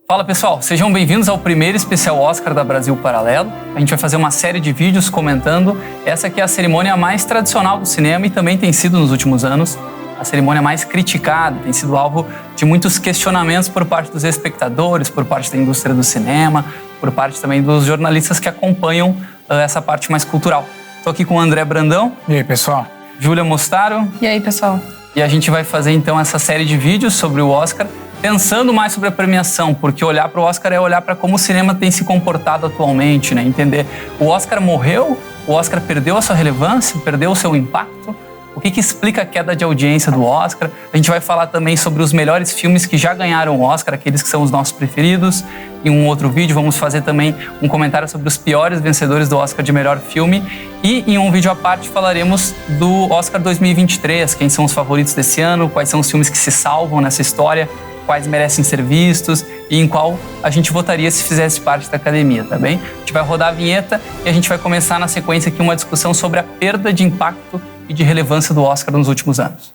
Fala pessoal, sejam bem-vindos ao primeiro especial Oscar da Brasil Paralelo. A gente vai fazer uma série de vídeos comentando essa que é a cerimônia mais tradicional do cinema e também tem sido nos últimos anos a cerimônia mais criticada, tem sido alvo de muitos questionamentos por parte dos espectadores, por parte da indústria do cinema, por parte também dos jornalistas que acompanham essa parte mais cultural. Estou aqui com o André Brandão. E aí, pessoal? Júlia Mostaro. E aí, pessoal? E a gente vai fazer então essa série de vídeos sobre o Oscar, pensando mais sobre a premiação, porque olhar para o Oscar é olhar para como o cinema tem se comportado atualmente, né? Entender, o Oscar morreu, o Oscar perdeu a sua relevância, perdeu o seu impacto. O que explica a queda de audiência do Oscar? A gente vai falar também sobre os melhores filmes que já ganharam o Oscar, aqueles que são os nossos preferidos. Em um outro vídeo vamos fazer também um comentário sobre os piores vencedores do Oscar de melhor filme. E em um vídeo à parte falaremos do Oscar 2023, quem são os favoritos desse ano, quais são os filmes que se salvam nessa história, quais merecem ser vistos e em qual a gente votaria se fizesse parte da academia, tá bem? A gente vai rodar a vinheta e a gente vai começar na sequência aqui uma discussão sobre a perda de impacto e de relevância do Oscar nos últimos anos.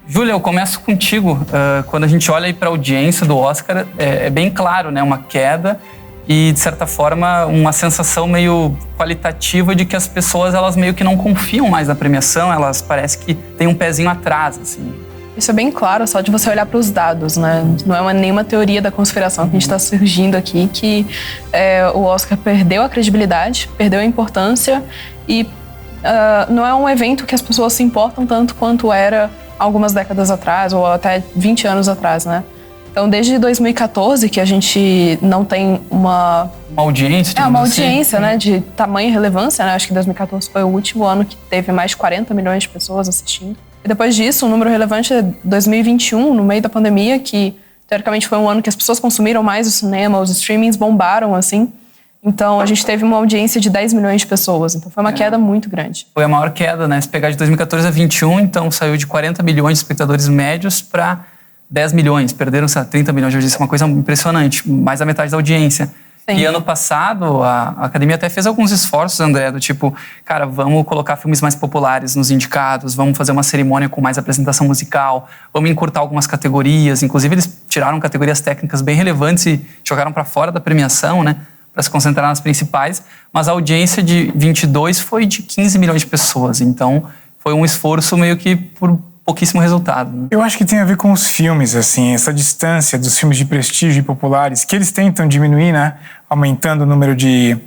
Júlia, eu começo contigo. Quando a gente olha para a audiência do Oscar, é bem claro, né? Uma queda e, de certa forma, uma sensação meio qualitativa de que as pessoas, elas meio que não confiam mais na premiação, elas parece que têm um pezinho atrás, assim. Isso é bem claro só de você olhar para os dados, né? Não é nenhuma teoria da conspiração que a gente está surgindo aqui, que o Oscar perdeu a credibilidade, perdeu a importância e não é um evento que as pessoas se importam tanto quanto era algumas décadas atrás ou até 20 anos atrás, né? Então, desde 2014 que a gente não tem uma audiência, uma audiência, né, de tamanha relevância, né? Acho que 2014 foi o último ano que teve mais de 40 milhões de pessoas assistindo. E depois disso, um número relevante é 2021, no meio da pandemia, que teoricamente foi um ano que as pessoas consumiram mais o cinema, os streamings bombaram, assim. Então, a gente teve uma audiência de 10 milhões de pessoas. Então, foi uma queda muito grande. Foi a maior queda, né? Se pegar de 2014 a 21, então saiu de 40 milhões de espectadores médios para 10 milhões. Perderam 30 milhões de audiência. É uma coisa impressionante. Mais da metade da audiência. Sim. E ano passado, a Academia até fez alguns esforços, André, do tipo, cara, vamos colocar filmes mais populares nos indicados, vamos fazer uma cerimônia com mais apresentação musical, vamos encurtar algumas categorias. Inclusive, eles tiraram categorias técnicas bem relevantes e jogaram para fora da premiação, né? Para se concentrar nas principais, mas a audiência de 22 foi de 15 milhões de pessoas, então foi um esforço meio que por pouquíssimo resultado. Né? Eu acho que tem a ver com os filmes, assim, essa distância dos filmes de prestígio e populares, que eles tentam diminuir, né, aumentando o número de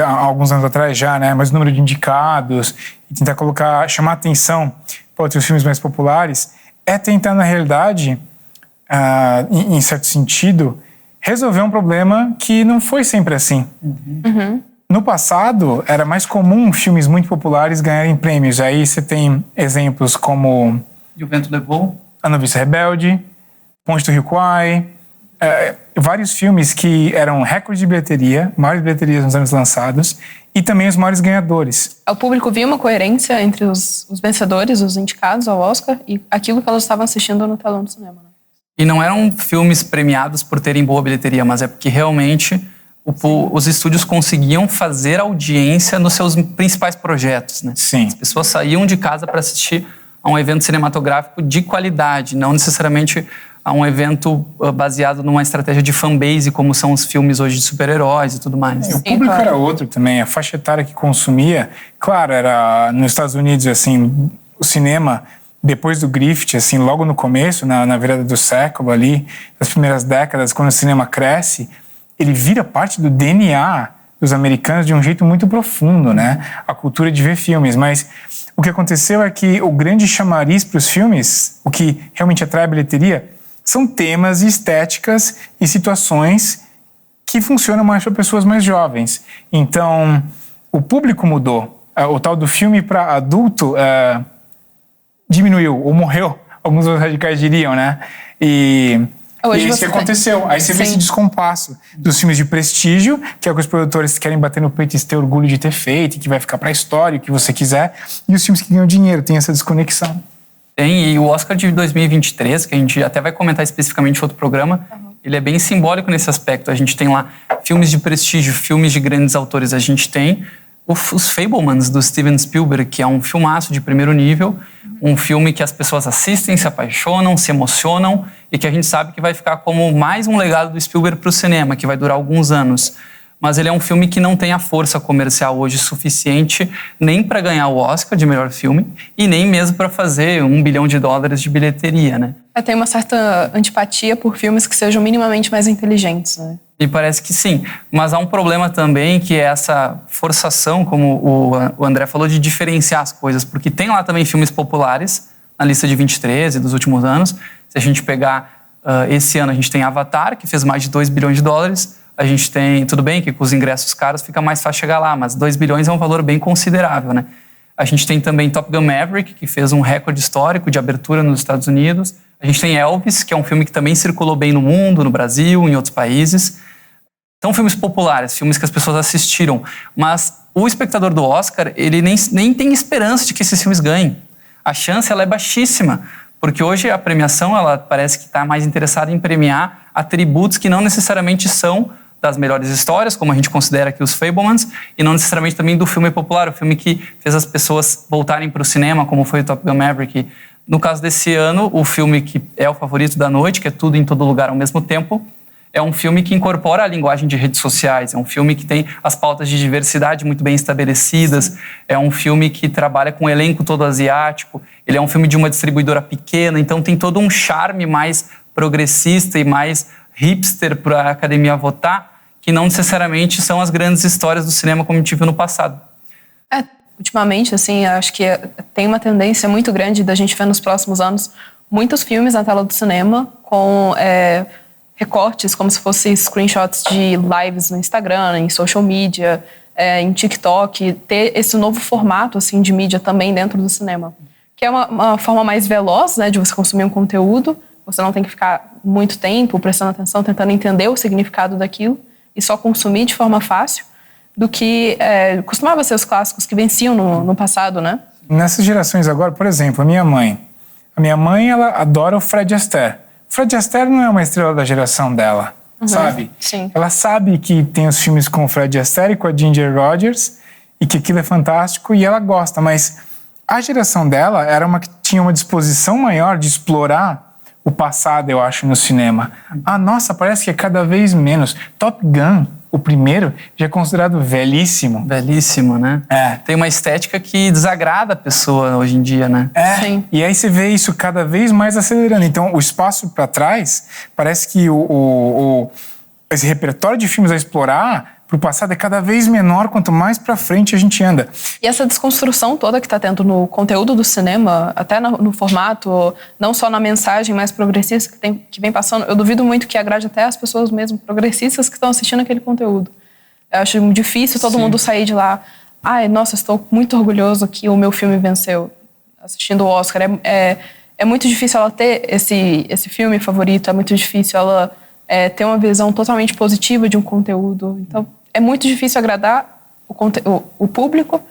alguns anos atrás já, né, mas o número de indicados, e tentar chamar atenção para outros filmes mais populares, é tentar, na realidade, em certo sentido, resolver um problema que não foi sempre assim. Uhum. No passado, era mais comum filmes muito populares ganharem prêmios. Aí você tem exemplos como E o Vento Levou, A Noviça Rebelde, Ponte do Rio Kwai, vários filmes que eram recordes de bilheteria, maiores bilheterias nos anos lançados, e também os maiores ganhadores. O público viu uma coerência entre os vencedores, os indicados ao Oscar, e aquilo que elas estavam assistindo no telão do cinema, né? E não eram filmes premiados por terem boa bilheteria, mas é porque realmente os estúdios conseguiam fazer audiência nos seus principais projetos, né? Sim. As pessoas saíam de casa para assistir a um evento cinematográfico de qualidade, não necessariamente a um evento baseado numa estratégia de fanbase, como são os filmes hoje de super-heróis e tudo mais. O público era outro também, a faixa etária que consumia, claro, era nos Estados Unidos, assim, o cinema, depois do Griffith, assim, logo no começo, na virada do século ali, nas primeiras décadas, quando o cinema cresce, ele vira parte do DNA dos americanos de um jeito muito profundo, né? A cultura de ver filmes. Mas o que aconteceu é que o grande chamariz para os filmes, o que realmente atrai a bilheteria, são temas e estéticas e situações que funcionam mais para pessoas mais jovens. Então, o público mudou. O tal do filme para adulto diminuiu ou morreu, alguns radicais diriam, né? E isso que aconteceu. Aí você vê esse descompasso dos filmes de prestígio, que é o que os produtores querem bater no peito e ter orgulho de ter feito, que vai ficar pra história, o que você quiser, e os filmes que ganham dinheiro, tem essa desconexão. Tem, e o Oscar de 2023, que a gente até vai comentar especificamente em outro programa, ele é bem simbólico nesse aspecto. A gente tem lá filmes de prestígio, filmes de grandes autores. A gente tem os Fabelmans, do Steven Spielberg, que é um filmaço de primeiro nível, um filme que as pessoas assistem, se apaixonam, se emocionam e que a gente sabe que vai ficar como mais um legado do Spielberg para o cinema, que vai durar alguns anos. Mas ele é um filme que não tem a força comercial hoje suficiente nem para ganhar o Oscar de melhor filme e nem mesmo para fazer $1 bilhão de bilheteria, né? Tem uma certa antipatia por filmes que sejam minimamente mais inteligentes, né? E parece que sim, mas há um problema também que é essa forçação, como o André falou, de diferenciar as coisas, porque tem lá também filmes populares na lista de 23 dos últimos anos. Se a gente pegar esse ano, a gente tem Avatar, que fez mais de $2 bilhões. A gente tem, tudo bem que com os ingressos caros fica mais fácil chegar lá, mas $2 bilhões é um valor bem considerável, né? A gente tem também Top Gun Maverick, que fez um recorde histórico de abertura nos Estados Unidos. A gente tem Elvis, que é um filme que também circulou bem no mundo, no Brasil, em outros países. São filmes populares, filmes que as pessoas assistiram. Mas o espectador do Oscar, ele nem tem esperança de que esses filmes ganhem. A chance ela é baixíssima, porque hoje a premiação ela parece que está mais interessada em premiar atributos que não necessariamente são das melhores histórias, como a gente considera aqui os Fabelmans, e não necessariamente também do filme popular, o filme que fez as pessoas voltarem para o cinema, como foi o Top Gun Maverick. No caso desse ano, o filme que é o favorito da noite, que é Tudo em Todo Lugar ao Mesmo Tempo, é um filme que incorpora a linguagem de redes sociais, é um filme que tem as pautas de diversidade muito bem estabelecidas, é um filme que trabalha com um elenco todo asiático, ele é um filme de uma distribuidora pequena, então tem todo um charme mais progressista e mais hipster para a academia votar, que não necessariamente são as grandes histórias do cinema como a gente viu no passado. Ultimamente, assim, acho que tem uma tendência muito grande da gente ver nos próximos anos muitos filmes na tela do cinema com recortes, como se fossem screenshots de lives no Instagram, em social media, em TikTok, ter esse novo formato assim, de mídia também dentro do cinema. Que é uma forma mais veloz, né, de você consumir um conteúdo, você não tem que ficar muito tempo prestando atenção, tentando entender o significado daquilo e só consumir de forma fácil, do que costumava ser os clássicos que venciam no passado, né? Nessas gerações agora, por exemplo, a minha mãe, ela adora o Fred Astaire. O Fred Astaire não é uma estrela da geração dela, sabe? Sim. Ela sabe que tem os filmes com o Fred Astaire e com a Ginger Rogers e que aquilo é fantástico e ela gosta, mas a geração dela era uma que tinha uma disposição maior de explorar o passado, eu acho, no cinema. A nossa parece que é cada vez menos. Top Gun, o primeiro, já é considerado velhíssimo. Velhíssimo, né? Tem uma estética que desagrada a pessoa hoje em dia, né? Sim. E aí você vê isso cada vez mais acelerando. Então, o espaço para trás, parece que esse repertório de filmes a explorar pro passado é cada vez menor quanto mais para frente a gente anda. E essa desconstrução toda que está tendo no conteúdo do cinema, até no formato, não só na mensagem mais progressista que vem passando, eu duvido muito que agrade até as pessoas mesmo progressistas que estão assistindo aquele conteúdo. Eu acho difícil todo mundo sair de lá, nossa, estou muito orgulhoso que o meu filme venceu, assistindo o Oscar. É muito difícil ela ter esse filme favorito, é muito difícil ela ter uma visão totalmente positiva de um conteúdo. Então, é muito difícil agradar o público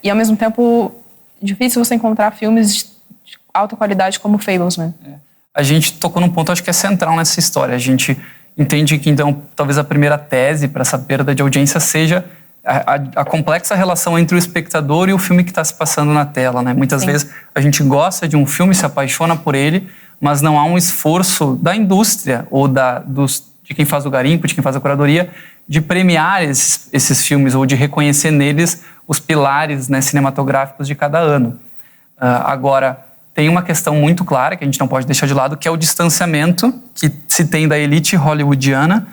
e, ao mesmo tempo, difícil você encontrar filmes de alta qualidade como Fables, né? A gente tocou num ponto, acho que é central nessa história. A gente entende que, então, talvez a primeira tese para essa perda de audiência seja a complexa relação entre o espectador e o filme que está se passando na tela, né? Muitas vezes a gente gosta de um filme, se apaixona por ele, mas não há um esforço da indústria ou de quem faz o garimpo, de quem faz a curadoria, de premiar esses filmes ou de reconhecer neles os pilares, né, cinematográficos de cada ano. Agora, tem uma questão muito clara que a gente não pode deixar de lado, que é o distanciamento que se tem da elite hollywoodiana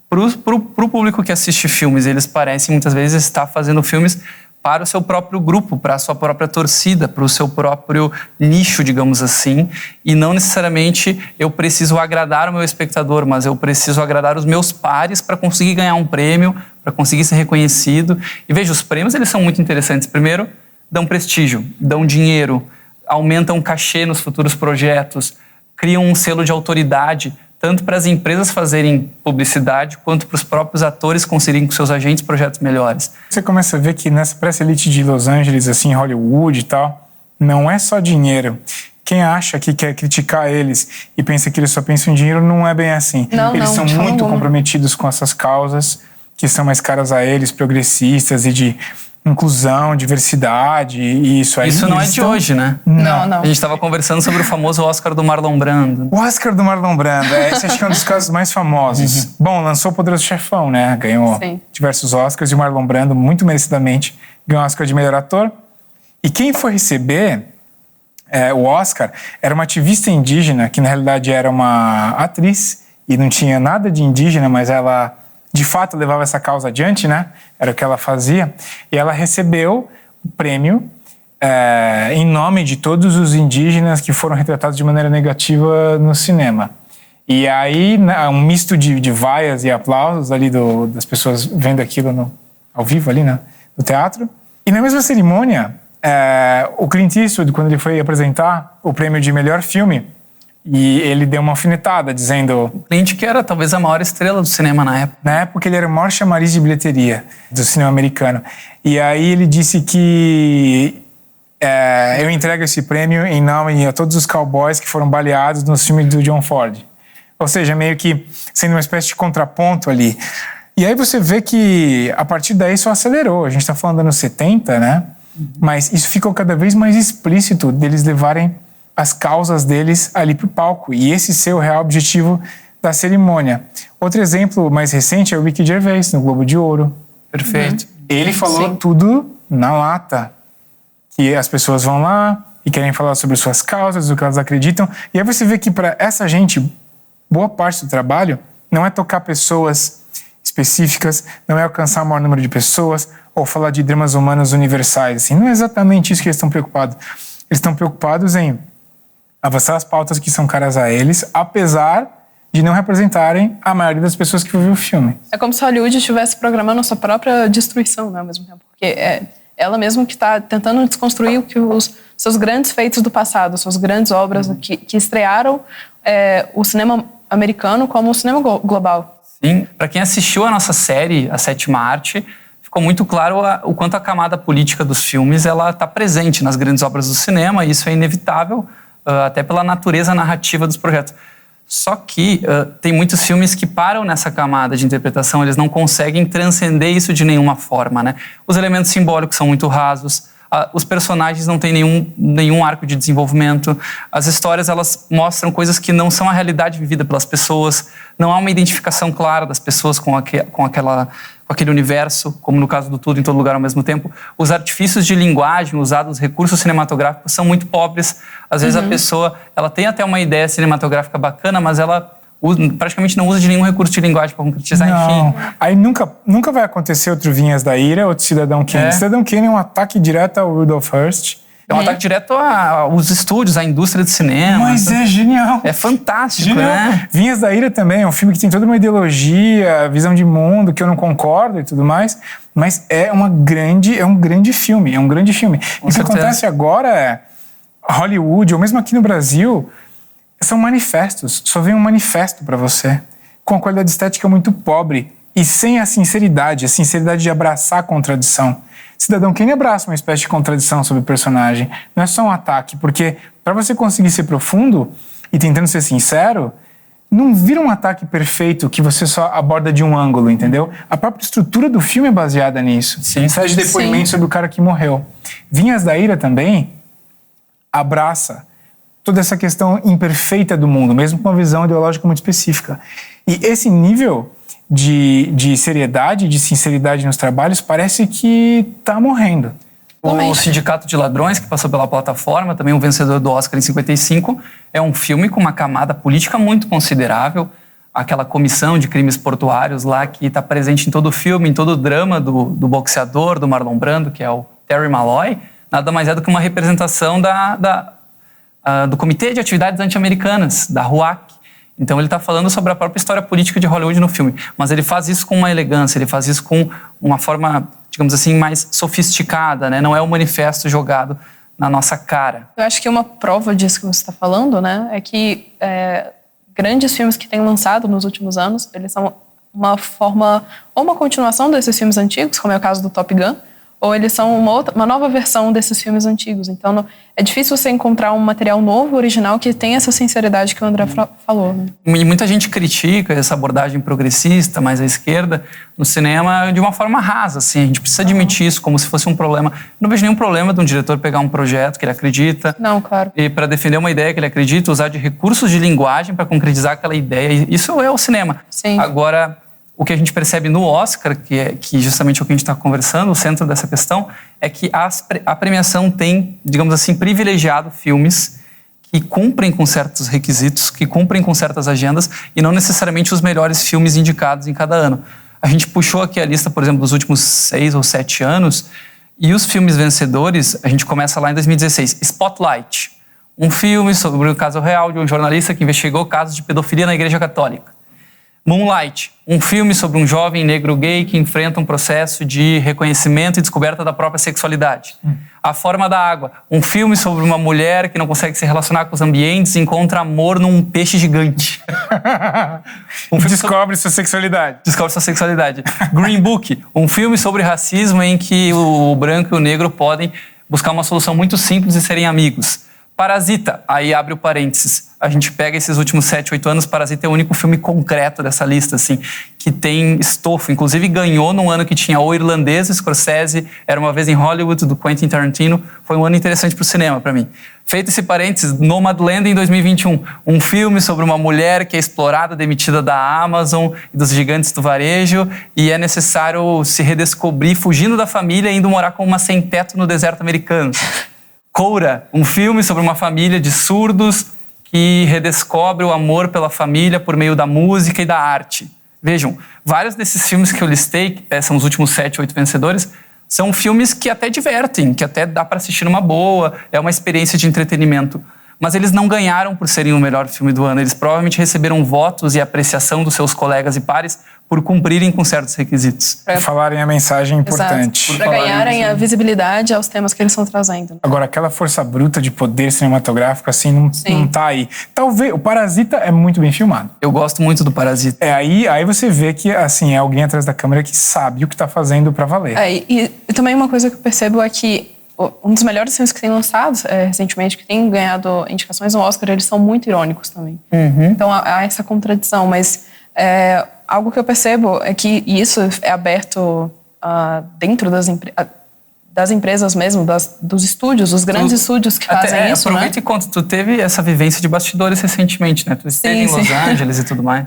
pro público que assiste filmes. Eles parecem muitas vezes estar fazendo filmes para o seu próprio grupo, para a sua própria torcida, para o seu próprio nicho, digamos assim, e não necessariamente eu preciso agradar o meu espectador, mas eu preciso agradar os meus pares para conseguir ganhar um prêmio, para conseguir ser reconhecido. E veja, os prêmios eles são muito interessantes. Primeiro, dão prestígio, dão dinheiro, aumentam o cachê nos futuros projetos, criam um selo de autoridade, tanto para as empresas fazerem publicidade, quanto para os próprios atores conseguirem com seus agentes projetos melhores. Você começa a ver que para essa elite de Los Angeles, assim, Hollywood e tal, não é só dinheiro. Quem acha que quer criticar eles e pensa que eles só pensam em dinheiro, não é bem assim. Eles são muito comprometidos com essas causas que são mais caras a eles, progressistas e de inclusão, diversidade e isso aí. Isso não é de hoje, né? Não. A gente estava conversando sobre o famoso Oscar do Marlon Brando. O Oscar do Marlon Brando, esse acho que é um dos casos mais famosos. Bom, lançou o Poderoso Chefão, né? Ganhou diversos Oscars e o Marlon Brando, muito merecidamente, ganhou o Oscar de melhor ator. E quem foi receber o Oscar era uma ativista indígena, que na realidade era uma atriz e não tinha nada de indígena, mas ela de fato levava essa causa adiante, né? Era o que ela fazia. E ela recebeu o prêmio em nome de todos os indígenas que foram retratados de maneira negativa no cinema. E aí, um misto de vaias e aplausos ali das pessoas vendo aquilo ao vivo ali, né? No teatro. E na mesma cerimônia, o Clint Eastwood, quando ele foi apresentar o prêmio de melhor filme, e ele deu uma alfinetada, dizendo... Clint, que era talvez a maior estrela do cinema na época. Na época, ele era o maior chamariz de bilheteria do cinema americano. E aí ele disse que eu entrego esse prêmio em nome a todos os cowboys que foram baleados no filme do John Ford. Ou seja, meio que sendo uma espécie de contraponto ali. E aí você vê que, a partir daí, isso acelerou. A gente está falando dos anos 70, né? Mas isso ficou cada vez mais explícito deles levarem as causas deles ali para o palco. E esse ser o real objetivo da cerimônia. Outro exemplo mais recente é o Ricky Gervais, no Globo de Ouro. Perfeito. Ele falou tudo na lata. Que as pessoas vão lá e querem falar sobre suas causas, o que elas acreditam. E aí você vê que para essa gente, boa parte do trabalho não é tocar pessoas específicas, não é alcançar o maior número de pessoas ou falar de dramas humanos universais. Assim, não é exatamente isso que eles estão preocupados. Eles estão preocupados em avançar as pautas que são caras a eles, apesar de não representarem a maioria das pessoas que viu o filme. É como se Hollywood estivesse programando a sua própria destruição, né, ao mesmo tempo. Porque é ela mesma que está tentando desconstruir o que os seus grandes feitos do passado, suas grandes obras que estrearam o cinema americano como o cinema global. Sim, para quem assistiu a nossa série, A Sétima Arte, ficou muito claro o quanto a camada política dos filmes ela está presente nas grandes obras do cinema, e isso é inevitável, até pela natureza narrativa dos projetos. Só que tem muitos filmes que param nessa camada de interpretação, eles não conseguem transcender isso de nenhuma forma, né? Os elementos simbólicos são muito rasos, os personagens não têm nenhum arco de desenvolvimento, as histórias elas mostram coisas que não são a realidade vivida pelas pessoas, não há uma identificação clara das pessoas com aquele universo, como no caso do Tudo em Todo Lugar ao Mesmo Tempo. Os artifícios de linguagem usados, os recursos cinematográficos são muito pobres. Às vezes a pessoa ela tem até uma ideia cinematográfica bacana, mas ela praticamente não usa de nenhum recurso de linguagem para concretizar, enfim. Aí nunca vai acontecer outro Vinhas da Ira, outro Cidadão Kane. Cidadão Kane é um ataque direto ao Rudolph Hearst. É um ataque direto aos estúdios, à indústria de cinema. Mas é genial. É fantástico, genial, né? Vinhas da Ira também é um filme que tem toda uma ideologia, visão de mundo, que eu não concordo e tudo mais, mas é um grande filme, é um grande filme. E o que acontece agora é Hollywood, ou mesmo aqui no Brasil, são manifestos. Só vem um manifesto para você, com a qualidade estética muito pobre e sem a sinceridade de abraçar a contradição. Cidadão Kane abraça uma espécie de contradição sobre o personagem. Não é só um ataque, porque para você conseguir ser profundo e tentando ser sincero, não vira um ataque perfeito que você só aborda de um ângulo, entendeu? A própria estrutura do filme é baseada nisso. Sai de depoimento sobre o cara que morreu. Vinhas da Ira também abraça toda essa questão imperfeita do mundo, mesmo com uma visão ideológica muito específica. E esse nível de seriedade, de sinceridade nos trabalhos, parece que está morrendo. O Sindicato de Ladrões, que passou pela plataforma, também um vencedor do Oscar em 55, é um filme com uma camada política muito considerável. Aquela comissão de crimes portuários lá que está presente em todo o filme, em todo o drama do boxeador, do Marlon Brando, que é o Terry Malloy, nada mais é do que uma representação do Comitê de Atividades Anti-Americanas, da RUAC. Então ele está falando sobre a própria história política de Hollywood no filme, mas ele faz isso com uma elegância, ele faz isso com uma forma, digamos assim, mais sofisticada, né? Não é um manifesto jogado na nossa cara. Eu acho que uma prova disso que você está falando, né, é que grandes filmes que têm lançado nos últimos anos, eles são uma forma, ou uma continuação desses filmes antigos, como é o caso do Top Gun, ou eles são uma nova versão desses filmes antigos. Então, é difícil você encontrar um material novo, original, que tenha essa sinceridade que o André falou. Né? E muita gente critica essa abordagem progressista, mais à esquerda, no cinema de uma forma rasa, assim. A gente precisa admitir isso como se fosse um problema. Não vejo nenhum problema de um diretor pegar um projeto que ele acredita. Não, claro. E para defender uma ideia que ele acredita, usar de recursos de linguagem para concretizar aquela ideia. Isso é o cinema. Sim. Agora, o que a gente percebe no Oscar, que justamente é o que a gente está conversando, o centro dessa questão, é que a premiação tem, digamos assim, privilegiado filmes que cumprem com certos requisitos, que cumprem com certas agendas e não necessariamente os melhores filmes indicados em cada ano. A gente puxou aqui a lista, por exemplo, dos últimos 6 ou 7 anos e os filmes vencedores, a gente começa lá em 2016. Spotlight, um filme sobre o caso real de um jornalista que investigou casos de pedofilia na Igreja Católica. Moonlight, um filme sobre um jovem negro gay que enfrenta um processo de reconhecimento e descoberta da própria sexualidade. A Forma da Água, um filme sobre uma mulher que não consegue se relacionar com os ambientes e encontra amor num peixe gigante. Descobre sua sexualidade. Descobre sua sexualidade. Green Book, um filme sobre racismo em que o branco e o negro podem buscar uma solução muito simples e serem amigos. Parasita, aí abre o parênteses. A gente pega esses últimos 7, 8 anos, Parasita é o único filme concreto dessa lista, assim, que tem estofo. Inclusive ganhou num ano que tinha O Irlandês, Scorsese, Era Uma Vez em Hollywood, do Quentin Tarantino. Foi um ano interessante pro cinema, para mim. Feito esse parênteses, Nomadland em 2021. Um filme sobre uma mulher que é explorada, demitida da Amazon e dos gigantes do varejo e é necessário se redescobrir fugindo da família e indo morar com uma sem-teto no deserto americano. Coura, um filme sobre uma família de surdos que redescobre o amor pela família por meio da música e da arte. Vejam, vários desses filmes que eu listei, são os últimos 7, 8 vencedores, são filmes que até divertem, que até dá para assistir numa boa, é uma experiência de entretenimento. Mas eles não ganharam por serem o melhor filme do ano. Eles provavelmente receberam votos e apreciação dos seus colegas e pares por cumprirem com certos requisitos. Por falarem a mensagem importante. Para ganharem a visibilidade aos temas que eles estão trazendo. Agora, aquela força bruta de poder cinematográfico, assim, não tá aí. Talvez, o Parasita é muito bem filmado. Eu gosto muito do Parasita. Aí você vê que, assim, é alguém atrás da câmera que sabe o que tá fazendo para valer. E também uma coisa que eu percebo é que um dos melhores filmes que tem lançado recentemente, que tem ganhado indicações no Oscar, eles são muito irônicos também. Então há essa contradição, mas algo que eu percebo é que isso é aberto dentro das empresas mesmo, dos estúdios, os grandes estúdios que fazem isso, aproveita né? e conta, tu teve essa vivência de bastidores recentemente, né? Tu esteve em Los Angeles e tudo mais.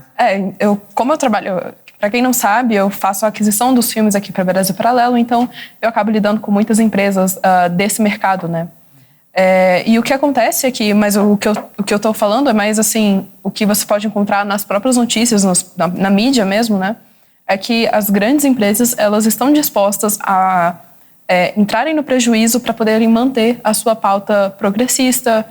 Como eu trabalho... Para quem não sabe, eu faço a aquisição dos filmes aqui para Brasil Paralelo, então eu acabo lidando com muitas empresas desse mercado, né? E o que acontece aqui, mas o que eu estou falando é mais assim, o que você pode encontrar nas próprias notícias, na mídia mesmo, né? É que as grandes empresas, elas estão dispostas a entrarem no prejuízo para poderem manter a sua pauta progressista,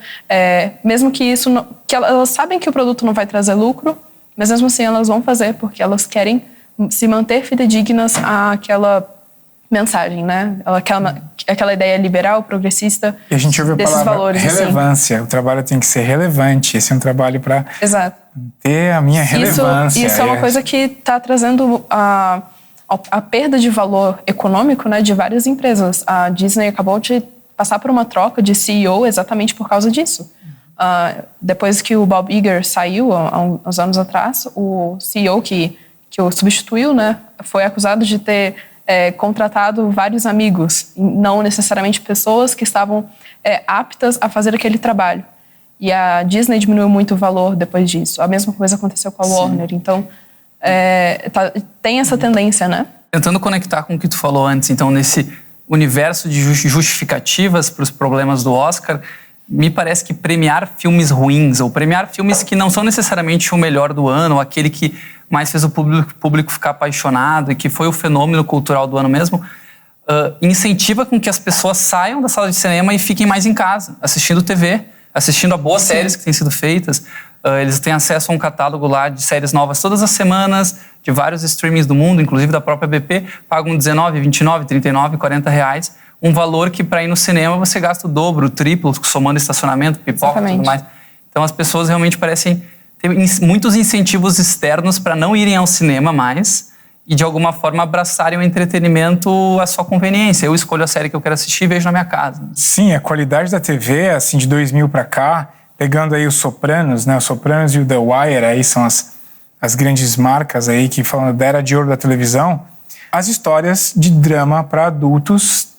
mesmo que isso não, que elas sabem que o produto não vai trazer lucro, mas mesmo assim elas vão fazer porque elas querem se manter fidedignas àquela mensagem, né? Aquela ideia liberal, progressista, e a gente ouve a desses palavra valores. Relevância. Assim. O trabalho tem que ser relevante. Esse é um trabalho para ter a minha relevância. Isso é uma coisa que está trazendo a perda de valor econômico, né, de várias empresas. A Disney acabou de passar por uma troca de CEO exatamente por causa disso. Depois que o Bob Iger saiu, há uns anos atrás, o CEO que o substituiu, né, foi acusado de ter contratado vários amigos, não necessariamente pessoas que estavam aptas a fazer aquele trabalho. E a Disney diminuiu muito o valor depois disso. A mesma coisa aconteceu com a Warner. Então, tem essa tendência, né? Tentando conectar com o que tu falou antes, então, nesse universo de justificativas para os problemas do Oscar, me parece que premiar filmes ruins ou premiar filmes que não são necessariamente o melhor do ano, ou aquele que mais fez o público ficar apaixonado e que foi o fenômeno cultural do ano mesmo, incentiva com que as pessoas saiam da sala de cinema e fiquem mais em casa, assistindo TV, assistindo a boas séries que têm sido feitas. Eles têm acesso a um catálogo lá de séries novas todas as semanas, de vários streamings do mundo, inclusive da própria BP, pagam R$19, R$29, R$39, R$40, um valor que para ir no cinema você gasta o dobro, o triplo, somando estacionamento, pipoca e tudo mais. Então as pessoas realmente parecem ter muitos incentivos externos para não irem ao cinema mais e, de alguma forma, abraçarem o entretenimento à sua conveniência. Eu escolho a série que eu quero assistir e vejo na minha casa. Sim, a qualidade da TV, assim, de 2000 para cá, pegando aí os Sopranos, né? Os Sopranos e o The Wire, aí são as grandes marcas aí que falam da era de ouro da televisão. As histórias de drama para adultos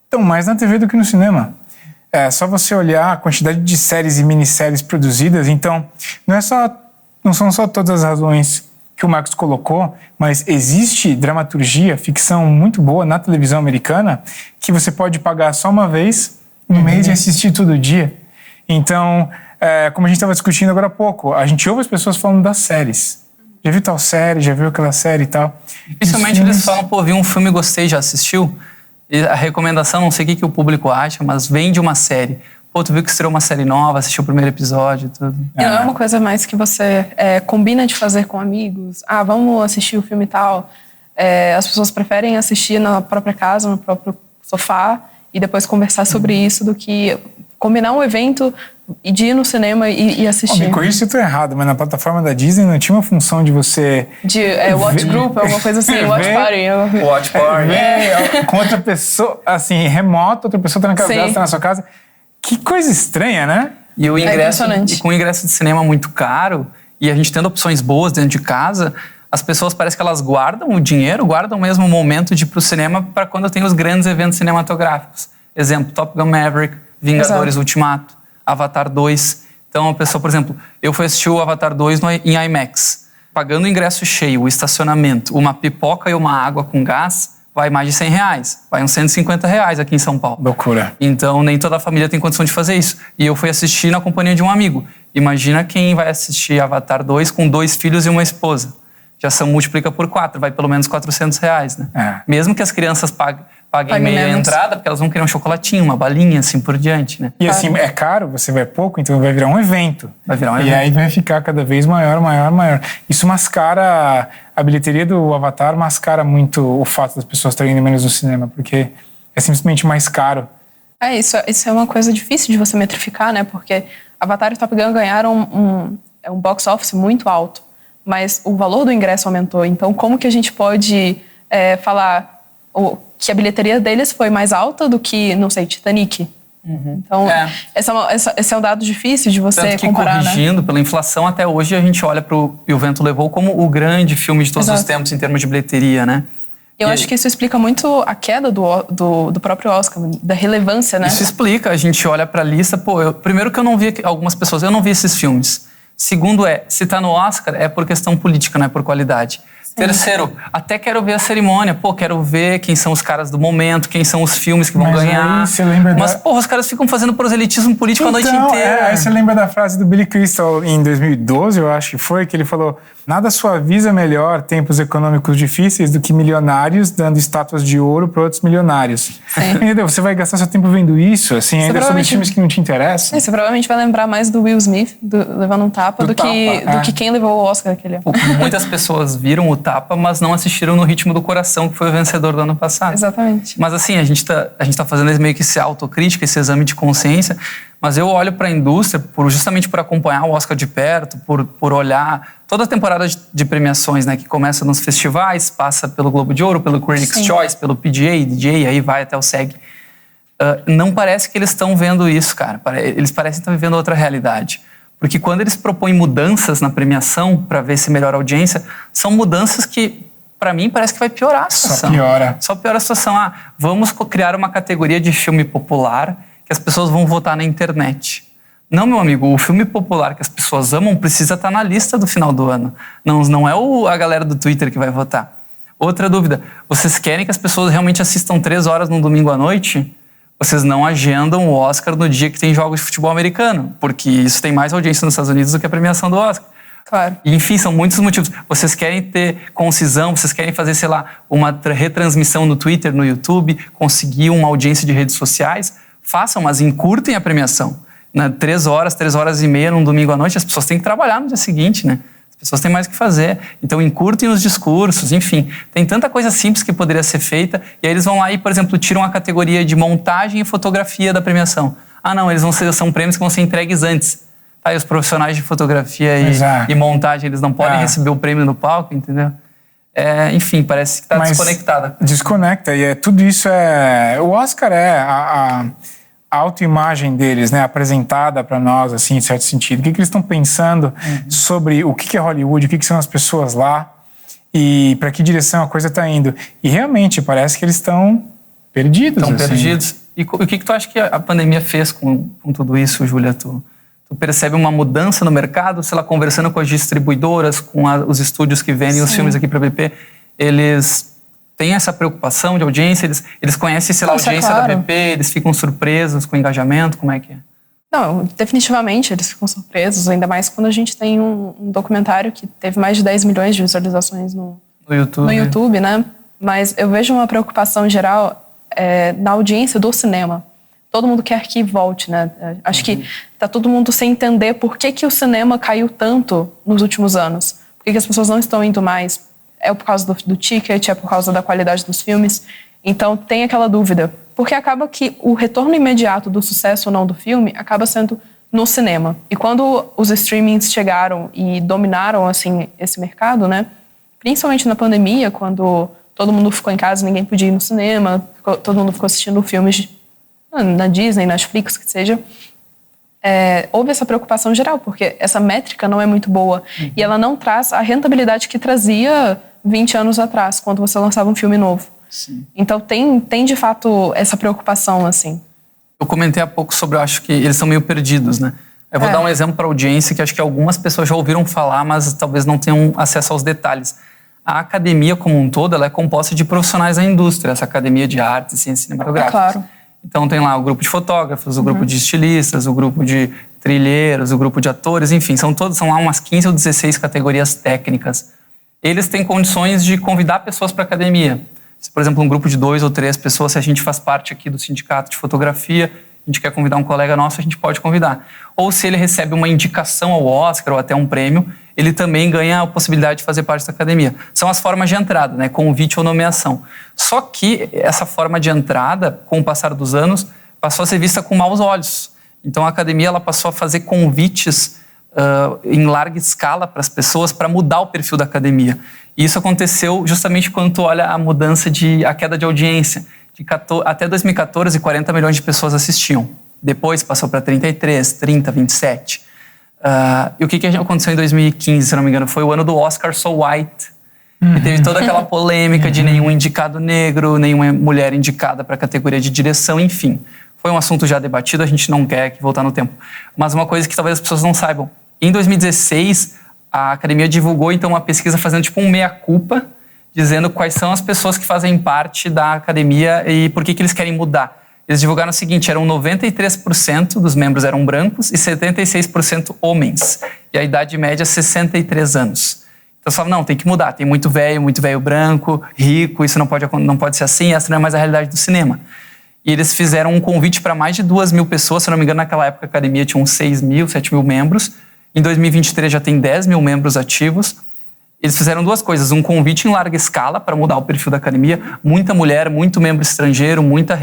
estão mais na TV do que no cinema. É só você olhar a quantidade de séries e minisséries produzidas. Então, não são só todas as razões que o Marcos colocou, mas existe dramaturgia, ficção muito boa na televisão americana que você pode pagar só uma vez no mês e assistir todo dia. Então, como a gente estava discutindo agora há pouco, a gente ouve as pessoas falando das séries. Já viu tal série, já viu aquela série e tal. Dificilmente eles falam, pô, vi um filme e gostei, já assistiu? E a recomendação, não sei o que o público acha, mas vem de uma série. Pô, tu viu que estreou uma série nova, assistiu o primeiro episódio e tudo. E não é uma coisa mais que você combina de fazer com amigos. Ah, vamos assistir o filme e tal. As pessoas preferem assistir na própria casa, no próprio sofá, e depois conversar sobre isso do que combinar um evento e de ir no cinema e assistir. Me corrija se eu estou errado, mas na plataforma da Disney não tinha uma função de você... watch group, alguma coisa assim, watch party. Watch party. Com outra pessoa, assim, remota, outra pessoa está na casa dela, está na sua casa. Que coisa estranha, né? E o ingresso, com o ingresso de cinema muito caro, e a gente tendo opções boas dentro de casa, as pessoas parece que elas guardam o dinheiro, guardam mesmo o momento de ir pro cinema para quando tem os grandes eventos cinematográficos. Exemplo, Top Gun Maverick, Vingadores Ultimato, Avatar 2. Então, a pessoa, por exemplo, eu fui assistir o Avatar 2 em IMAX, pagando o ingresso cheio, o estacionamento, uma pipoca e uma água com gás, vai mais de R$100, vai uns R$150 aqui em São Paulo. Loucura. Então, nem toda a família tem condição de fazer isso. E eu fui assistir na companhia de um amigo. Imagina quem vai assistir Avatar 2 com 2 filhos e uma esposa. Já multiplica por 4, vai pelo menos R$400, né? Mesmo que as crianças paguem meia entrada, porque elas vão querer um chocolatinho, uma balinha, assim por diante, né? E assim, é caro, você vai pouco, então vai virar um evento. Vai virar um evento. E aí vai ficar cada vez maior. Isso mascara, a bilheteria do Avatar mascara muito o fato das pessoas estarem indo menos no cinema, porque é simplesmente mais caro. Isso é uma coisa difícil de você metrificar, né? Porque Avatar e Top Gun ganharam um box office muito alto, mas o valor do ingresso aumentou. Então, como que a gente pode falar que a bilheteria deles foi mais alta do que, não sei, Titanic? Então, esse é um dado difícil de você tanto que, comparar, corrigindo né? pela inflação, até hoje a gente olha pro E o Vento Levou como o grande filme de todos os tempos em termos de bilheteria, né? Eu acho que isso explica muito a queda do próprio Oscar, da relevância, né? Isso explica, a gente olha pra lista, primeiro que eu não vi algumas pessoas, eu não vi esses filmes. Segundo se tá no Oscar é por questão política, não é por qualidade. Terceiro, até quero ver a cerimônia. Quero ver quem são os caras do momento, quem são os filmes que vão ganhar. Aí você lembra Mas, os caras ficam fazendo proselitismo político a noite inteira. Aí você lembra da frase do Billy Crystal em 2012, eu acho que foi, que ele falou: nada suaviza melhor tempos econômicos difíceis do que milionários dando estátuas de ouro para outros milionários. Entendeu? Você vai gastar seu tempo vendo isso, assim, ainda sobre filmes que não te interessam. Você provavelmente vai lembrar mais do Will Smith levando um tapa do que quem levou o Oscar aquele ano. Muitas pessoas viram o tapa, mas não assistiram No Ritmo do Coração, que foi o vencedor do ano passado. Exatamente. Mas assim, a gente tá fazendo meio que esse autocrítica, esse exame de consciência, mas eu olho para a indústria justamente por acompanhar o Oscar de perto, por olhar toda a temporada de premiações, né, que começa nos festivais, passa pelo Globo de Ouro, pelo Critics' Choice, pelo PGA, DJ, aí vai até o SEG. Não parece que eles estão vendo isso, cara. Eles parecem estar vivendo outra realidade. Porque quando eles propõem mudanças na premiação para ver se melhora a audiência, são mudanças que, para mim, parece que vai piorar a situação. Só piora a situação. Vamos criar uma categoria de filme popular que as pessoas vão votar na internet. Não, meu amigo, o filme popular que as pessoas amam precisa estar na lista do final do ano. Não é a galera do Twitter que vai votar. Outra dúvida, vocês querem que as pessoas realmente assistam 3 horas num domingo à noite? Vocês não agendam o Oscar no dia que tem jogos de futebol americano, porque isso tem mais audiência nos Estados Unidos do que a premiação do Oscar. Claro. E, enfim, são muitos motivos. Vocês querem ter concisão, vocês querem fazer, sei lá, uma retransmissão no Twitter, no YouTube, conseguir uma audiência de redes sociais, façam, mas encurtem a premiação. 3 horas e meia num domingo à noite, as pessoas têm que trabalhar no dia seguinte, né? As pessoas têm mais o que fazer. Então, encurtem os discursos, enfim. Tem tanta coisa simples que poderia ser feita. E aí eles vão lá e, por exemplo, tiram a categoria de montagem e fotografia da premiação. Não, são prêmios que vão ser entregues antes. E os profissionais de fotografia e montagem, eles não podem receber o prêmio no palco, entendeu? enfim, parece que está desconectada. Desconecta, e tudo isso o Oscar é a autoimagem deles, né, apresentada para nós, assim, em certo sentido. O que eles estão pensando sobre o que é Hollywood, o que são as pessoas lá e para que direção a coisa está indo. E realmente parece que eles estão perdidos. Estão assim. perdidos. E o que tu acha que a pandemia fez com tudo isso, Júlia? Tu percebe uma mudança no mercado? Sei lá, conversando com as distribuidoras, com os estúdios que vendem os filmes aqui para a BP, eles têm essa preocupação de audiência? Eles conhecem, sei lá, a audiência da BP, eles ficam surpresos com o engajamento? Como é que é? Não, definitivamente eles ficam surpresos, ainda mais quando a gente tem um documentário que teve mais de 10 milhões de visualizações no YouTube, né? Mas eu vejo uma preocupação geral na audiência do cinema. Todo mundo quer que volte, né? Acho que tá todo mundo sem entender por que o cinema caiu tanto nos últimos anos. Por que as pessoas não estão indo mais? É por causa do ticket, é por causa da qualidade dos filmes. Então tem aquela dúvida. Porque acaba que o retorno imediato do sucesso ou não do filme acaba sendo no cinema. E quando os streamings chegaram e dominaram, assim, esse mercado, né? Principalmente na pandemia, quando todo mundo ficou em casa, ninguém podia ir no cinema, todo mundo ficou assistindo filmes na Disney, Netflix, que seja, houve essa preocupação geral, porque essa métrica não é muito boa e ela não traz a rentabilidade que trazia 20 anos atrás, quando você lançava um filme novo. Sim. Então tem de fato essa preocupação, assim. Eu comentei há pouco sobre, eu acho que eles são meio perdidos, né? Eu vou dar um exemplo para a audiência que acho que algumas pessoas já ouviram falar, mas talvez não tenham acesso aos detalhes. A academia como um todo, ela é composta de profissionais da indústria, essa academia de artes e ciências cinematográficas. Claro. Então tem lá o grupo de fotógrafos, o grupo de estilistas, o grupo de trilheiros, o grupo de atores, enfim, são lá umas 15 ou 16 categorias técnicas. Eles têm condições de convidar pessoas para a academia. Se, por exemplo, um grupo de 2 ou 3 pessoas, se a gente faz parte aqui do sindicato de fotografia, a gente quer convidar um colega nosso, a gente pode convidar. Ou se ele recebe uma indicação ao Oscar ou até um prêmio, ele também ganha a possibilidade de fazer parte da academia. São as formas de entrada, né? Convite ou nomeação. Só que essa forma de entrada, com o passar dos anos, passou a ser vista com maus olhos. Então a academia ela passou a fazer convites em larga escala para as pessoas para mudar o perfil da academia. E isso aconteceu justamente quando tu olha a queda de audiência. Até 2014, 40 milhões de pessoas assistiam. Depois passou para 33, 30, 27. E o que aconteceu em 2015, se não me engano, foi o ano do Oscar So White. E teve toda aquela polêmica de nenhum indicado negro, nenhuma mulher indicada para a categoria de direção, enfim. Foi um assunto já debatido, a gente não quer voltar no tempo. Mas uma coisa que talvez as pessoas não saibam. Em 2016, a academia divulgou então uma pesquisa fazendo tipo um meia-culpa, dizendo quais são as pessoas que fazem parte da academia e por que eles querem mudar. Eles divulgaram o seguinte, 93% dos membros eram brancos e 76% homens. E a idade média 63 anos. Então eles falavam, não, tem que mudar, tem muito velho branco, rico, isso não pode ser assim, essa não é mais a realidade do cinema. E eles fizeram um convite para mais de 2.000 pessoas, se não me engano naquela época a academia tinha uns 6.000, 7.000 membros. Em 2023 já tem 10.000 membros ativos. Eles fizeram 2 coisas, um convite em larga escala para mudar o perfil da academia, muita mulher, muito membro estrangeiro, muita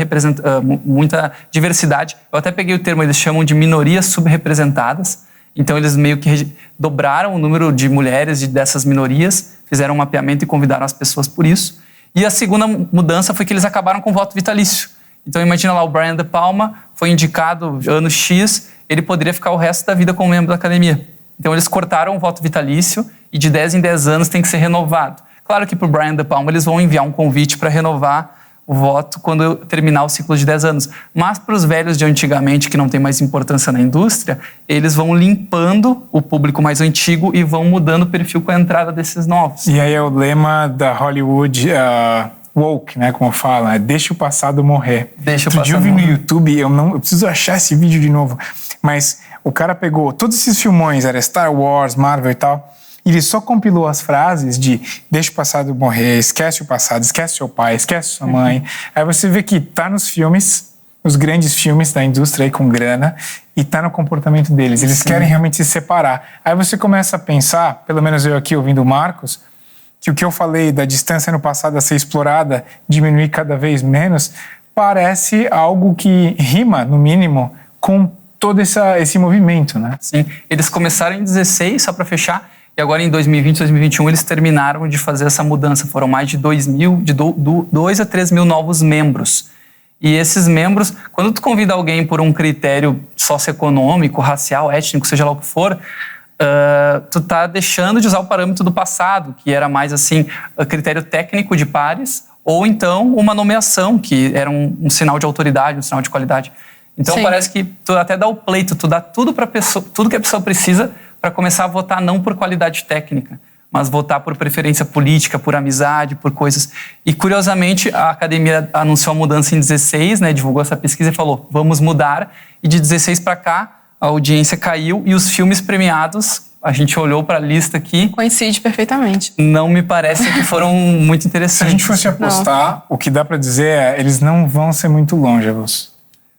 diversidade. Eu até peguei o termo, eles chamam de minorias subrepresentadas. Então eles meio que dobraram o número de mulheres dessas minorias, fizeram um mapeamento e convidaram as pessoas por isso. E a segunda mudança foi que eles acabaram com o voto vitalício. Então imagina lá, o Brian De Palma foi indicado ano X, ele poderia ficar o resto da vida como membro da academia. Então eles cortaram o voto vitalício e de 10 em 10 anos tem que ser renovado. Claro que para o Brian De Palma eles vão enviar um convite para renovar o voto quando terminar o ciclo de 10 anos. Mas para os velhos de antigamente, que não tem mais importância na indústria, eles vão limpando o público mais antigo e vão mudando o perfil com a entrada desses novos. E aí é o lema da Hollywood woke, né, como fala, deixa o passado morrer. Deixa o passado morrer. Eu vi no YouTube, eu preciso achar esse vídeo de novo, mas o cara pegou todos esses filmões, era Star Wars, Marvel e tal, e ele só compilou as frases de deixa o passado morrer, esquece o passado, esquece seu pai, esquece sua mãe. Aí você vê que tá nos filmes, os grandes filmes da indústria aí com grana, e tá no comportamento deles. Eles querem realmente se separar. Aí você começa a pensar, pelo menos eu aqui ouvindo o Marcos, que o que eu falei da distância no passado a ser explorada, diminuir cada vez menos, parece algo que rima, no mínimo, com todo esse movimento, né? Sim. Eles começaram em 16, só para fechar, e que agora em 2020, 2021, eles terminaram de fazer essa mudança. Foram mais de 2 a 3 mil novos membros. E esses membros, quando tu convida alguém por um critério socioeconômico, racial, étnico, seja lá o que for, tu tá deixando de usar o parâmetro do passado, que era mais assim, critério técnico de pares, ou então uma nomeação, que era um sinal de autoridade, um sinal de qualidade. Então Sim. parece que tu até dá o pleito, tu dá tudo para pessoa, tudo que a pessoa precisa para começar a votar não por qualidade técnica, mas votar por preferência política, por amizade, por coisas. E curiosamente a academia anunciou a mudança em 16, né, divulgou essa pesquisa e falou, vamos mudar. E de 16 para cá a audiência caiu e os filmes premiados, a gente olhou para a lista aqui, Coincide perfeitamente. não me parece que foram muito Se a interessantes. gente fosse apostar, o que dá pra dizer é eles não vão ser muito longevos.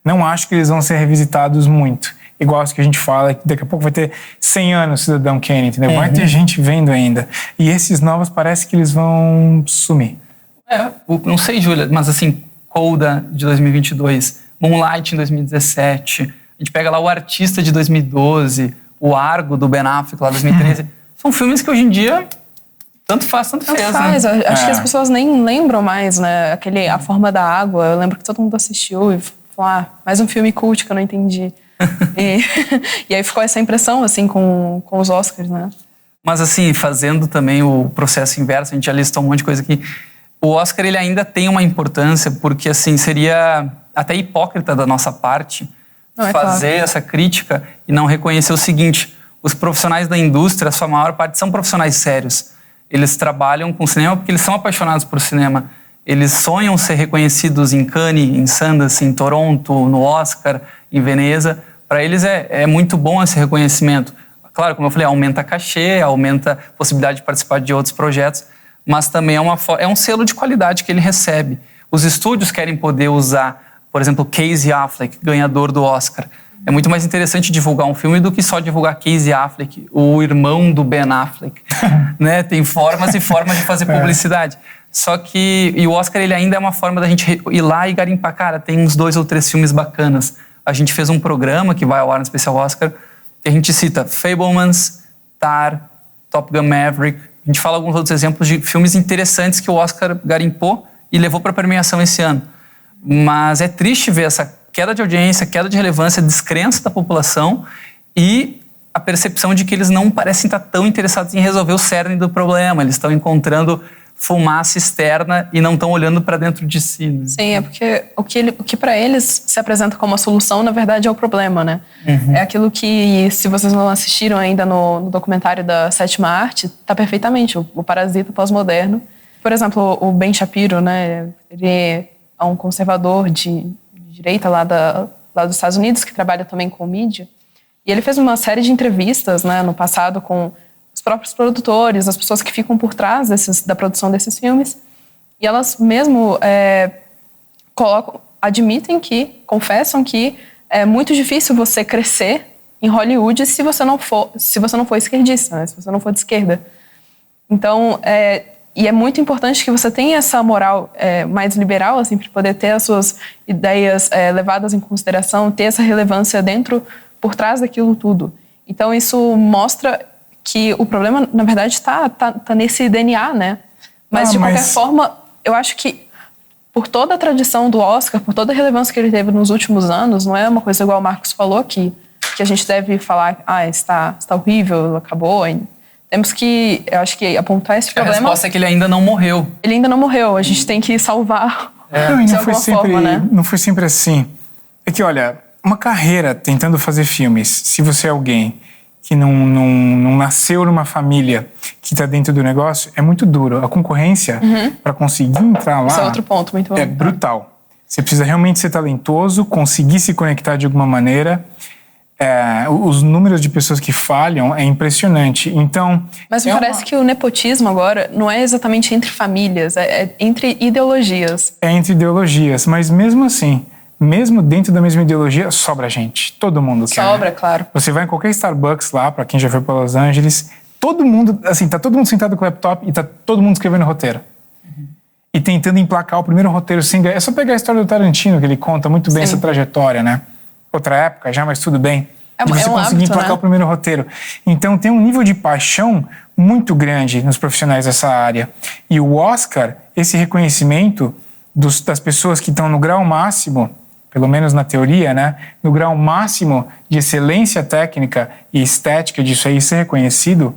Não acho que eles vão ser revisitados muito. Igual os que a gente fala, que daqui a pouco vai ter 100 anos Cidadão Kane, entendeu? Vai ter gente vendo ainda. E esses novos parece que eles vão sumir. Não sei, Júlia, mas assim, Coda de 2022, Moonlight em 2017, a gente pega lá O Artista de 2012, O Argo do Ben Affleck lá de 2013. São filmes que hoje em dia tanto faz, tanto fez, Faz. né? Acho que as pessoas nem lembram mais, né? A Forma da Água, eu lembro que todo mundo assistiu e falou, mais um filme cult que eu não entendi. E aí ficou essa impressão, assim, com os Oscars, né? Mas assim, fazendo também o processo inverso, a gente já listou um monte de coisa aqui. O Oscar, ele ainda tem uma importância, porque assim, seria até hipócrita da nossa parte fazer essa crítica e não reconhecer o seguinte, os profissionais da indústria, a sua maior parte, são profissionais sérios. Eles trabalham com cinema porque eles são apaixonados por cinema. Eles sonham ser reconhecidos em Cannes, em Sundance, em Toronto, no Oscar, em Veneza. Para eles é muito bom esse reconhecimento. Claro, como eu falei, aumenta cachê, aumenta a possibilidade de participar de outros projetos, mas também é um selo de qualidade que ele recebe. Os estúdios querem poder usar, por exemplo, Casey Affleck, ganhador do Oscar. É muito mais interessante divulgar um filme do que só divulgar Casey Affleck, o irmão do Ben Affleck. Né? Tem formas e formas de fazer publicidade. Só que e o Oscar, ele ainda é uma forma da gente ir lá e garimpar. Cara, tem uns 2 ou 3 filmes bacanas. A gente fez um programa que vai ao ar no especial Oscar, e a gente cita Fabelmans, Tar, Top Gun Maverick. A gente fala alguns outros exemplos de filmes interessantes que o Oscar garimpou e levou para a premiação esse ano. Mas é triste ver essa queda de audiência, queda de relevância, descrença da população e a percepção de que eles não parecem estar tão interessados em resolver o cerne do problema. Eles estão encontrando fumaça externa e não estão olhando para dentro de si. Né? Sim, é porque o que para eles se apresenta como a solução, na verdade, é o problema, né? É aquilo que, se vocês não assistiram ainda no documentário da Sétima Arte, tá perfeitamente, o parasita pós-moderno. Por exemplo, o Ben Shapiro, né? Ele é um conservador de direita lá dos Estados Unidos, que trabalha também com mídia. E ele fez uma série de entrevistas, né, no passado com os próprios produtores, as pessoas que ficam por trás da produção desses filmes. E elas mesmo confessam que é muito difícil você crescer em Hollywood se você não for esquerdista, né, se você não for de esquerda. Então, e é muito importante que você tenha essa moral mais liberal, assim, para poder ter as suas ideias levadas em consideração, ter essa relevância por trás daquilo tudo. Então, isso mostra que o problema, na verdade, está nesse DNA, né? Mas, de qualquer forma, eu acho que por toda a tradição do Oscar, por toda a relevância que ele teve nos últimos anos, não é uma coisa igual o Marcos falou, que a gente deve falar, está horrível, acabou. Temos que, eu acho que, apontar esse problema. A resposta é que ele ainda não morreu. Ele ainda não morreu, a gente tem que salvar de alguma forma, né? Não foi sempre assim. É que, olha, uma carreira tentando fazer filmes, se você é alguém que não nasceu numa família que está dentro do negócio, é muito duro. A concorrência, para conseguir entrar lá... Esse é outro ponto, muito bom. É brutal. Você precisa realmente ser talentoso, conseguir se conectar de alguma maneira. Os números de pessoas que falham é impressionante. Então, mas me parece que o nepotismo agora não é exatamente entre famílias, é entre ideologias. É entre ideologias, mas mesmo assim, mesmo dentro da mesma ideologia, sobra gente. Todo mundo quer. Sobra, claro. Você vai em qualquer Starbucks lá, pra quem já foi para Los Angeles, todo mundo, assim, tá todo mundo sentado com o laptop e tá todo mundo escrevendo roteiro. E tentando emplacar o primeiro roteiro sem ganhar. É só pegar a história do Tarantino, que ele conta muito bem essa trajetória, né? Outra época já, mas tudo bem. É de você um conseguir hábito, emplacar né? o primeiro roteiro. Então tem um nível de paixão muito grande nos profissionais dessa área. E o Oscar, esse reconhecimento das pessoas que estão no grau máximo, pelo menos na teoria, né, no grau máximo de excelência técnica e estética disso aí ser reconhecido,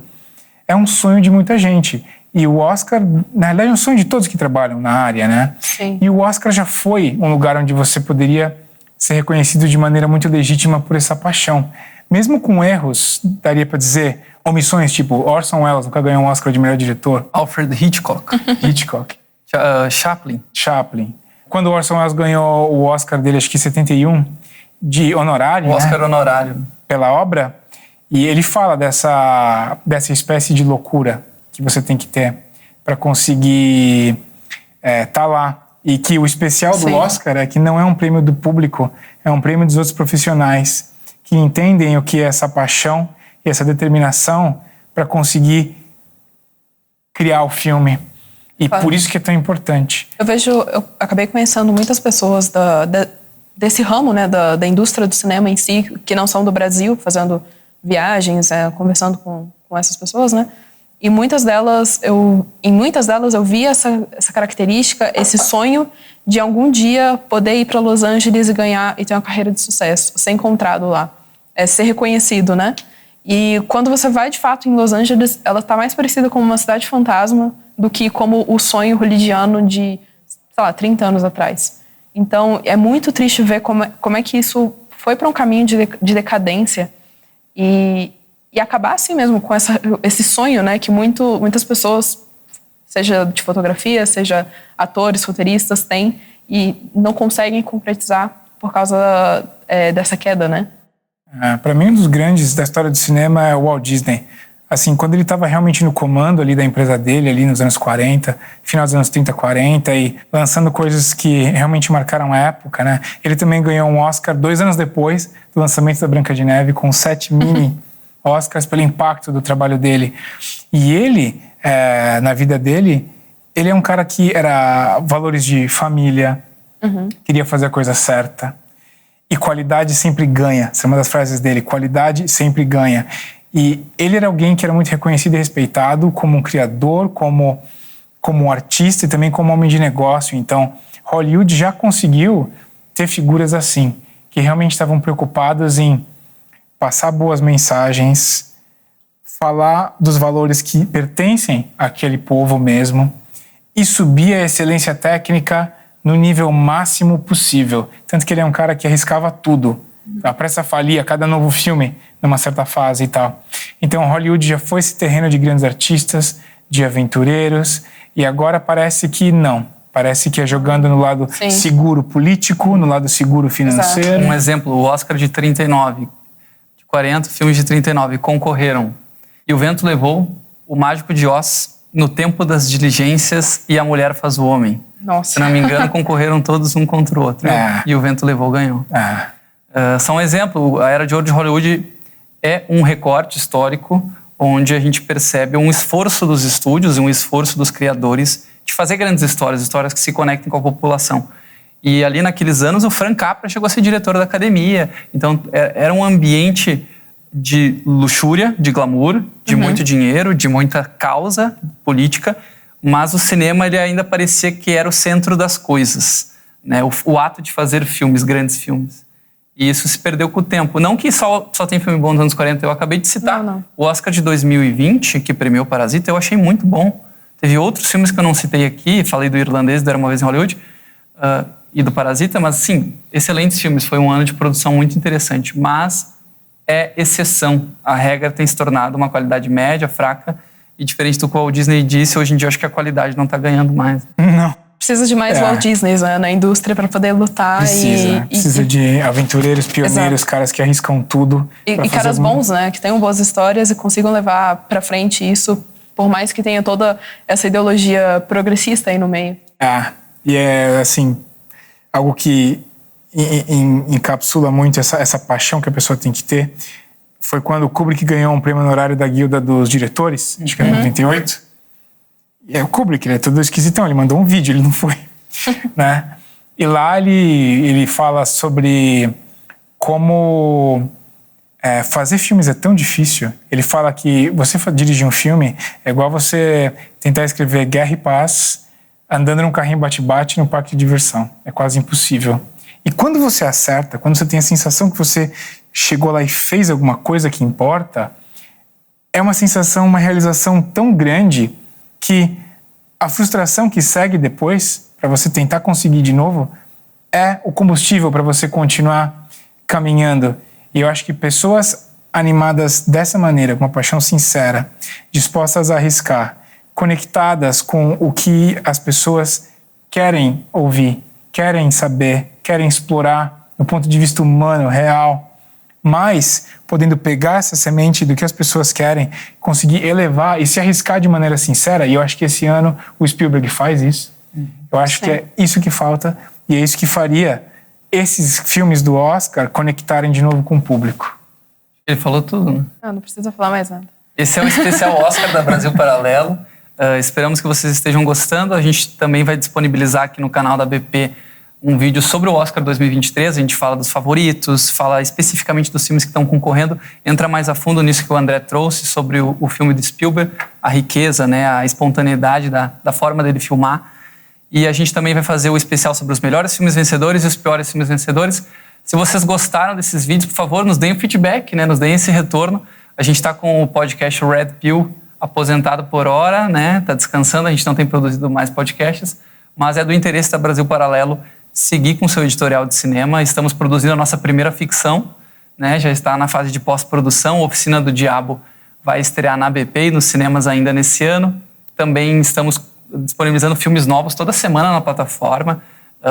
é um sonho de muita gente. E o Oscar, na realidade, é um sonho de todos que trabalham na área, né? Sim. E o Oscar já foi um lugar onde você poderia ser reconhecido de maneira muito legítima por essa paixão. Mesmo com erros, daria para dizer, omissões, tipo Orson Welles nunca ganhou um Oscar de melhor diretor. Alfred Hitchcock. Hitchcock. Chaplin. Quando o Orson Welles ganhou o Oscar dele, acho que em 71, de honorário, O Oscar né, honorário. pela obra, e ele fala dessa espécie de loucura que você tem que ter para conseguir tá lá. E que o especial do Sim. Oscar é que não é um prêmio do público, é um prêmio dos outros profissionais que entendem o que é essa paixão e essa determinação para conseguir criar o filme. E Claro. por isso que é tão importante. Eu acabei conhecendo muitas pessoas desse ramo, né, da indústria do cinema em si, que não são do Brasil, fazendo viagens, conversando com essas pessoas, né? E em muitas delas eu vi essa característica, esse sonho de algum dia poder ir para Los Angeles e ganhar e ter uma carreira de sucesso, ser encontrado lá, ser reconhecido, né? E quando você vai de fato em Los Angeles, ela está mais parecida com uma cidade fantasma do que como o sonho hollywoodiano de, sei lá, 30 anos atrás. Então é muito triste ver como é que isso foi para um caminho de decadência e acabar assim mesmo com esse sonho, né, que muitas pessoas, seja de fotografia, seja atores, roteiristas, têm e não conseguem concretizar por causa dessa queda, né? Para mim, um dos grandes da história do cinema é o Walt Disney. Assim, quando ele estava realmente no comando ali da empresa dele, ali nos anos 40, final dos anos 30, 40, e lançando coisas que realmente marcaram a época, né? Ele também ganhou um Oscar 2 anos depois do lançamento da Branca de Neve, com 7 mini Oscars pelo impacto do trabalho dele. E ele, na vida dele, ele é um cara que era valores de família, queria fazer a coisa certa. E qualidade sempre ganha. Essa é uma das frases dele. Qualidade sempre ganha. E ele era alguém que era muito reconhecido e respeitado como um criador, como um artista e também como homem de negócio. Então, Hollywood já conseguiu ter figuras assim, que realmente estavam preocupadas em passar boas mensagens, falar dos valores que pertencem àquele povo mesmo e subir a excelência técnica no nível máximo possível. Tanto que ele é um cara que arriscava tudo. A pressa falia cada novo filme numa certa fase e tal. Então Hollywood já foi esse terreno de grandes artistas, de aventureiros, e agora parece que não. Parece que é jogando no lado Sim. seguro político, no lado seguro financeiro. Um exemplo, o Oscar de 39, de 40 filmes de 39 concorreram. E O Vento Levou, O Mágico de Oz, No Tempo das Diligências e A Mulher Faz o Homem. Nossa. Se não me engano, concorreram todos um contra o outro. E O Vento Levou ganhou. São um exemplo. A Era de Ouro de Hollywood é um recorte histórico onde a gente percebe um esforço dos estúdios e um esforço dos criadores de fazer grandes histórias que se conectem com a população. E ali naqueles anos o Frank Capra chegou a ser diretor da academia. Então era um ambiente de luxúria, de glamour, de muito dinheiro, de muita causa política, mas o cinema ele ainda parecia que era o centro das coisas, né? O ato de fazer filmes, grandes filmes. E isso se perdeu com o tempo. Não que só tem filme bom dos anos 40, eu acabei de citar. Não. O Oscar de 2020, que premiou Parasita, eu achei muito bom. Teve outros filmes que eu não citei aqui, falei do Irlandês, do Era Uma Vez em Hollywood, e do Parasita, mas sim, excelentes filmes. Foi um ano de produção muito interessante, mas é exceção. A regra tem se tornado uma qualidade média, fraca, e diferente do que o Walt Disney disse, hoje em dia eu acho que a qualidade não está ganhando mais. Não. Precisa de mais Walt Disney, né, na indústria para poder lutar. Precisa de aventureiros, pioneiros, Exato. Caras que arriscam tudo. E caras bons, né, que tenham boas histórias e consigam levar para frente isso, por mais que tenha toda essa ideologia progressista aí no meio. E é, assim, algo que encapsula muito essa paixão que a pessoa tem que ter. Foi quando o Kubrick ganhou um prêmio honorário da Guilda dos Diretores, acho que era em 98. E é o Kubrick, ele é todo esquisitão, ele mandou um vídeo, ele não foi. Né? E lá ele fala sobre como fazer filmes é tão difícil. Ele fala que você dirigir um filme é igual você tentar escrever Guerra e Paz andando num carrinho bate-bate no parque de diversão. É quase impossível. E quando você acerta, quando você tem a sensação que você chegou lá e fez alguma coisa que importa, é uma sensação, uma realização tão grande que a frustração que segue depois, para você tentar conseguir de novo, é o combustível para você continuar caminhando. E eu acho que pessoas animadas dessa maneira, com uma paixão sincera, dispostas a arriscar, conectadas com o que as pessoas querem ouvir, querem saber, querem explorar do ponto de vista humano, real, mas podendo pegar essa semente do que as pessoas querem, conseguir elevar e se arriscar de maneira sincera. E eu acho que esse ano o Spielberg faz isso. Eu acho que é isso que falta e é isso que faria esses filmes do Oscar conectarem de novo com o público. Ele falou tudo, né? Não precisa falar mais nada. Esse é o especial Oscar da Brasil Paralelo. Esperamos que vocês estejam gostando. A gente também vai disponibilizar aqui no canal da BP um vídeo sobre o Oscar 2023. A gente fala dos favoritos, fala especificamente dos filmes que estão concorrendo, entra mais a fundo nisso que o André trouxe sobre o filme do Spielberg, a riqueza, né, a espontaneidade da forma dele filmar. E a gente também vai fazer o especial sobre os melhores filmes vencedores e os piores filmes vencedores. Se vocês gostaram desses vídeos, por favor, nos deem um feedback, né, nos deem esse retorno. A gente está com o podcast Red Pill aposentado por hora, né, está descansando, a gente não tem produzido mais podcasts, mas é do interesse da Brasil Paralelo seguir com o seu editorial de cinema. Estamos produzindo a nossa primeira ficção, né? Já está na fase de pós-produção. Oficina do Diabo vai estrear na BP e nos cinemas ainda nesse ano. Também estamos disponibilizando filmes novos toda semana na plataforma.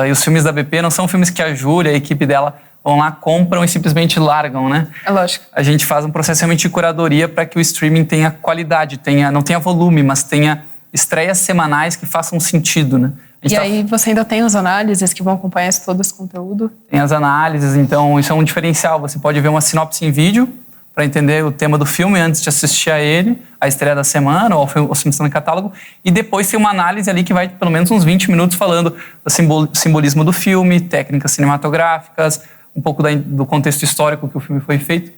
E os filmes da BP não são filmes que a Júlia, a equipe dela, vão lá, compram e simplesmente largam, né? É lógico. A gente faz um processo realmente de curadoria para que o streaming tenha qualidade, não tenha volume, mas tenha estreias semanais que façam sentido, né? E aí você ainda tem as análises que vão acompanhar todo esse conteúdo? Tem as análises, então isso é um diferencial. Você pode ver uma sinopse em vídeo para entender o tema do filme antes de assistir a ele, a estreia da semana, ou os filmes que estão no catálogo, e depois tem uma análise ali que vai pelo menos uns 20 minutos falando do simbolismo do filme, técnicas cinematográficas, um pouco do contexto histórico que o filme foi feito.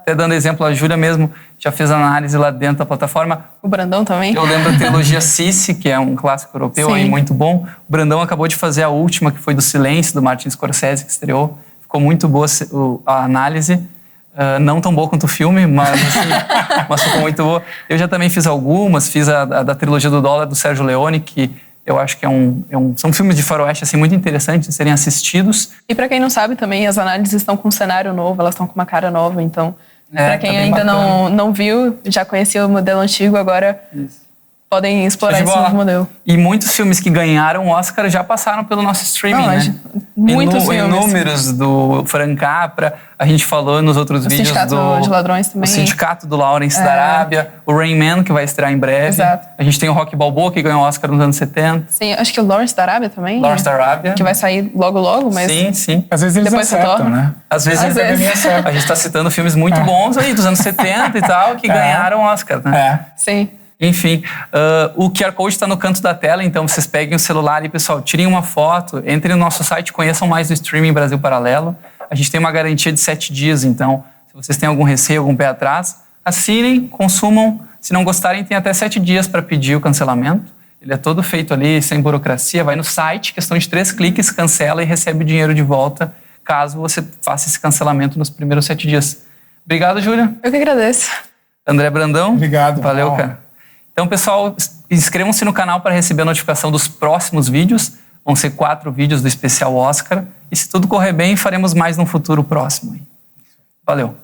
Até dando exemplo, a Júlia mesmo já fez análise lá dentro da plataforma. O Brandão também. Eu lembro da trilogia Sissi, que é um clássico europeu aí, muito bom. O Brandão acabou de fazer a última, que foi do Silêncio, do Martin Scorsese, que estreou. Ficou muito boa a análise. Não tão boa quanto o filme, mas ficou muito boa. Eu já também fiz algumas, fiz a da trilogia do Dólar, do Sérgio Leone, que eu acho que são filmes de faroeste assim, muito interessantes de serem assistidos. E para quem não sabe também, as análises estão com um cenário novo, elas estão com uma cara nova, então para quem ainda não viu, já conhecia o modelo antigo, agora podem explorar esse novo modelo. E muitos filmes que ganharam o Oscar já passaram pelo nosso streaming, né? Muitos filmes. Inúmeros do Frank Capra, a gente falou nos outros vídeos do... O Sindicato de Ladrões também. O Sindicato do Lawrence da Arábia, o Rain Man, que vai estrear em breve. Exato. A gente tem o Rocky Balboa, que ganhou o Oscar nos anos 70. Sim, acho que o Lawrence da Arábia também. Lawrence da Arábia. Que vai sair logo, mas... Sim. Às vezes eles depois acertam, né? Às vezes. A gente está citando filmes muito bons aí, dos anos 70 e tal, que ganharam o Oscar, né? Sim. Enfim, o QR Code está no canto da tela, então vocês peguem o celular e, pessoal, tirem uma foto, entrem no nosso site, conheçam mais do streaming Brasil Paralelo. A gente tem uma garantia de 7 dias, então, se vocês têm algum receio, algum pé atrás, assinem, consumam. Se não gostarem, tem até 7 dias para pedir o cancelamento. Ele é todo feito ali, sem burocracia. Vai no site, questão de 3 cliques, cancela e recebe o dinheiro de volta, caso você faça esse cancelamento nos primeiros 7 dias. Obrigado, Júlia. Eu que agradeço. André Brandão. Obrigado. Valeu, cara. Então, pessoal, inscrevam-se no canal para receber a notificação dos próximos vídeos. Vão ser 4 vídeos do especial Oscar. E se tudo correr bem, faremos mais no futuro próximo. Valeu.